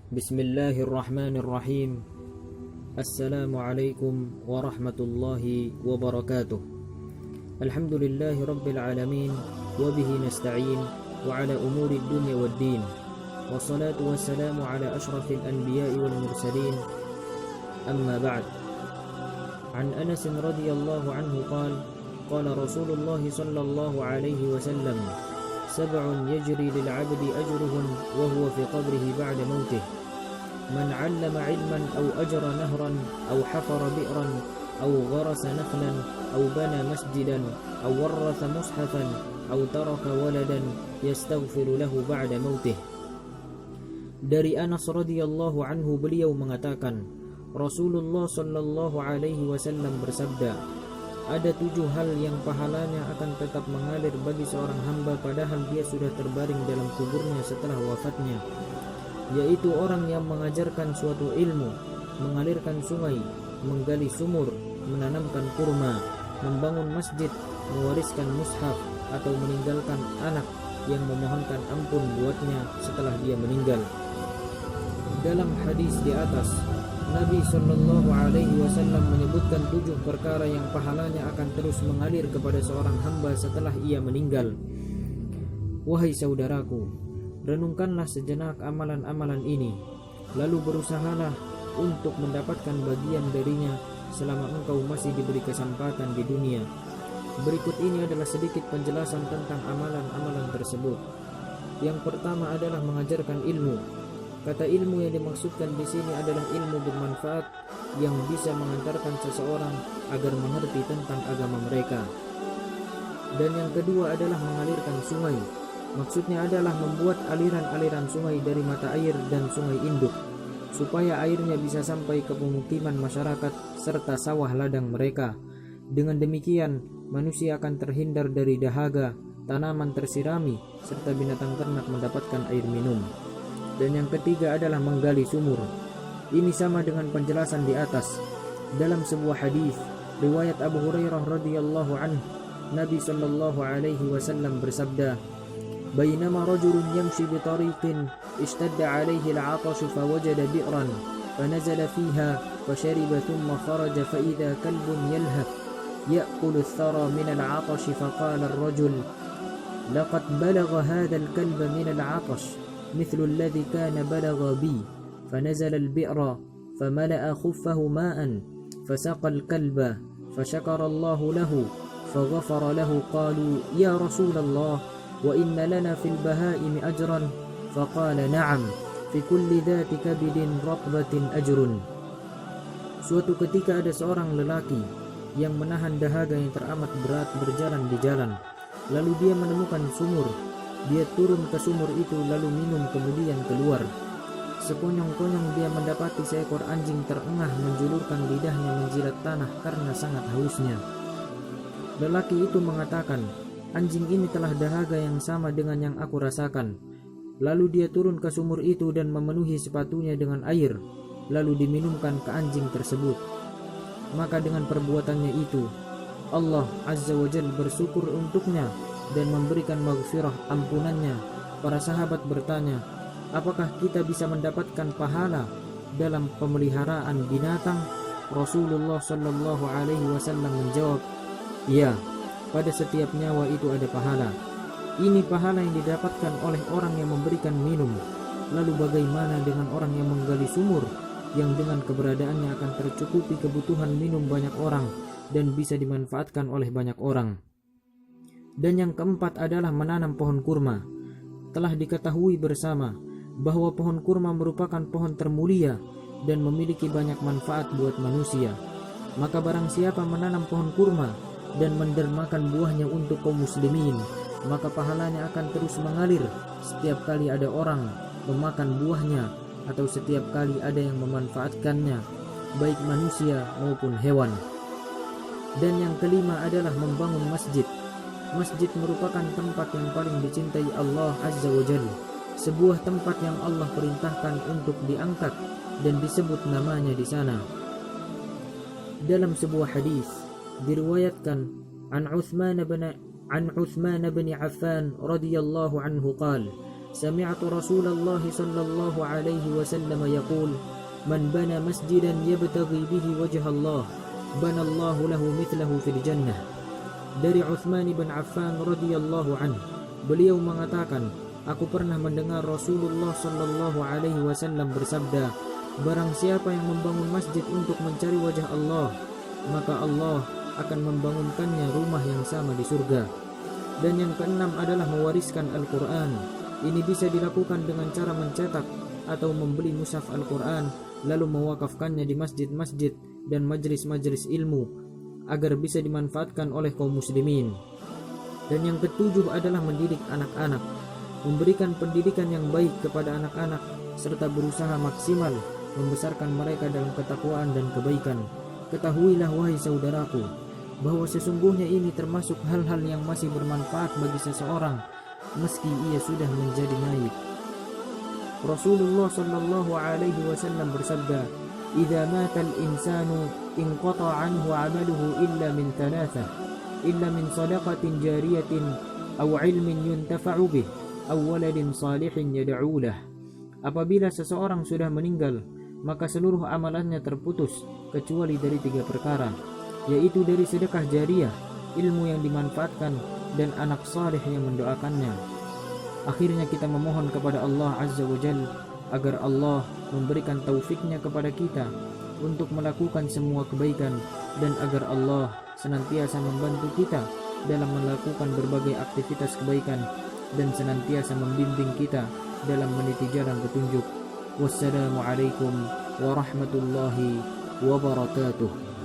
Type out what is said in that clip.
Bismillahirrahmanirrahim. Assalamualaikum warahmatullahi wabarakatuh. Alhamdulillahi rabbil alamin, wa bihi nasta'in, wa ala umuri dunya waddin. Wassalatu wassalamu ala ashrafil anbiya'i wal mursalin. Amma ba'd. An Anas radhiyallahu anhu qala Rasulullah sallallahu alaihi wasallam: sab'un yajri lil 'abdi ajruhum wa huwa fi qabrihi ba'da mautih. Man 'allama 'ilman aw ajra nahran aw hafara bi'ran aw gharasa nakhlan aw bana masjidan aw warratha mushafan aw taraka waladan yastaghfiru lahu ba'da mautih. Dari Anas radhiyallahu anhu, beliau mengatakan, Rasulullah sallallahu alaihi wasallam bersabda, ada 7 hal yang pahalanya akan tetap mengalir bagi seorang hamba padahal dia sudah terbaring dalam kuburnya setelah wafatnya, yaitu orang yang mengajarkan suatu ilmu, mengalirkan sungai, menggali sumur, menanamkan kurma, membangun masjid, mewariskan mushaf, atau meninggalkan anak yang memohonkan ampun buatnya setelah dia meninggal. Dalam hadis di atas, Nabi Shallallahu Alaihi Wasallam menyebutkan 7 perkara yang pahalanya akan terus mengalir kepada seorang hamba setelah ia meninggal. Wahai saudaraku, renungkanlah sejenak amalan-amalan ini, lalu berusahalah untuk mendapatkan bagian darinya selama engkau masih diberi kesempatan di dunia. Berikut ini adalah sedikit penjelasan tentang amalan-amalan tersebut. Yang pertama adalah mengajarkan ilmu. Kata ilmu yang dimaksudkan di sini adalah ilmu bermanfaat yang bisa mengantarkan seseorang agar mengerti tentang agama mereka. Dan yang kedua adalah mengalirkan sungai. Maksudnya adalah membuat aliran-aliran sungai dari mata air dan sungai induk, supaya airnya bisa sampai ke pemukiman masyarakat serta sawah ladang mereka. Dengan demikian, manusia akan terhindar dari dahaga, tanaman tersirami, serta binatang ternak mendapatkan air minum. Dan yang ketiga adalah menggali sumur. Ini sama dengan penjelasan di atas. Dalam sebuah hadis riwayat Abu Hurairah radhiyallahu anhu, Nabi sallallahu alaihi wasallam bersabda, "Bainama rajulun yamshi bi tariqin ishtadda alaihi al-'atash fawajada bi'ran fanazala fiha fashariba thumma kharaja fa idha kalbun yalhath ya'kulu ath-thara min al-'atash faqala ar-rajul laqad balagha hadha al-kalb min al-'atash مثل الذي كان بلغ بي فنزل البئر فملأ خفه ماء فسقى الكلب فشكر الله له فغفر له. قالوا يا رسول الله وإن لنا في البهائم أجرا فقال نعم في كل ذات كبد رطبة أجر. Suatu ketika ada seorang lelaki yang menahan dahaga yang teramat berat berjalan di jalan. Lalu dia menemukan sumur. Dia turun ke sumur itu lalu minum kemudian keluar. Sekonyong-konyong dia mendapati seekor anjing terengah menjulurkan lidahnya menjilat tanah karena sangat hausnya. Lelaki itu mengatakan, anjing ini telah dahaga yang sama dengan yang aku rasakan. Lalu dia turun ke sumur itu dan memenuhi sepatunya dengan air, lalu diminumkan ke anjing tersebut. Maka dengan perbuatannya itu, Allah Azza wa Jalla bersyukur untuknya dan memberikan maghfirah ampunannya. Para sahabat bertanya, apakah kita bisa mendapatkan pahala dalam pemeliharaan binatang? Rasulullah sallallahu alaihi wasallam menjawab, ya, pada setiap nyawa itu ada pahala. Ini pahala yang didapatkan oleh orang yang memberikan minum. Lalu bagaimana dengan orang yang menggali sumur, yang dengan keberadaannya akan tercukupi kebutuhan minum banyak orang dan bisa dimanfaatkan oleh banyak orang. Dan yang keempat adalah menanam pohon kurma. Telah diketahui bersama bahwa pohon kurma merupakan pohon termulia dan memiliki banyak manfaat buat manusia. Maka barang siapa menanam pohon kurma dan mendermakan buahnya untuk kaum muslimin, maka pahalanya akan terus mengalir setiap kali ada orang memakan buahnya atau setiap kali ada yang memanfaatkannya, baik manusia maupun hewan. Dan yang kelima adalah membangun masjid. Masjid merupakan tempat yang paling dicintai Allah Azza wa Jalla, sebuah tempat yang Allah perintahkan untuk diangkat dan disebut namanya di sana. Dalam sebuah hadis diriwayatkan an Uthman bin Affan radhiyallahu anhu qala سمعت رسول الله صلى الله عليه وسلم يقول من بنى مسجدا يبتغي به وجه الله بنى الله له مثله في الجنة. Dari Uthman bin Affan radhiyallahu anhu, beliau mengatakan, aku pernah mendengar Rasulullah sallallahu alaihi wasallam bersabda, barang siapa yang membangun masjid untuk mencari wajah Allah, maka Allah akan membangunkannya rumah yang sama di surga. Dan yang keenam adalah mewariskan Al-Quran. Ini bisa dilakukan dengan cara mencetak atau membeli mushaf Al-Quran lalu mewakafkannya di masjid-masjid dan majelis-majelis ilmu agar bisa dimanfaatkan oleh kaum muslimin. Dan yang ketujuh adalah mendidik anak-anak, memberikan pendidikan yang baik kepada anak-anak serta berusaha maksimal membesarkan mereka dalam ketakwaan dan kebaikan. Ketahuilah wahai saudaraku, bahwa sesungguhnya ini termasuk hal-hal yang masih bermanfaat bagi seseorang meski ia sudah menjadi mayit. Rasulullah sallallahu alaihi wasallam bersabda, "Idza mata al-insanu inqata'a anhu 'amaluhu illa min thalathah, illa min shadaqatin jariyatin aw 'ilmin yuntafa'u bih, aw waladin salihin yad'u lah." Apabila seseorang sudah meninggal, maka seluruh amalannya terputus kecuali dari 3 perkara, yaitu dari sedekah jariyah, ilmu yang dimanfaatkan, dan anak saleh yang mendoakannya. Akhirnya kita memohon kepada Allah Azza wa Jalla agar Allah memberikan taufiknya kepada kita untuk melakukan semua kebaikan, dan agar Allah senantiasa membantu kita dalam melakukan berbagai aktivitas kebaikan dan senantiasa membimbing kita dalam meniti jalan petunjuk. Wassalamualaikum warahmatullahi wabarakatuh.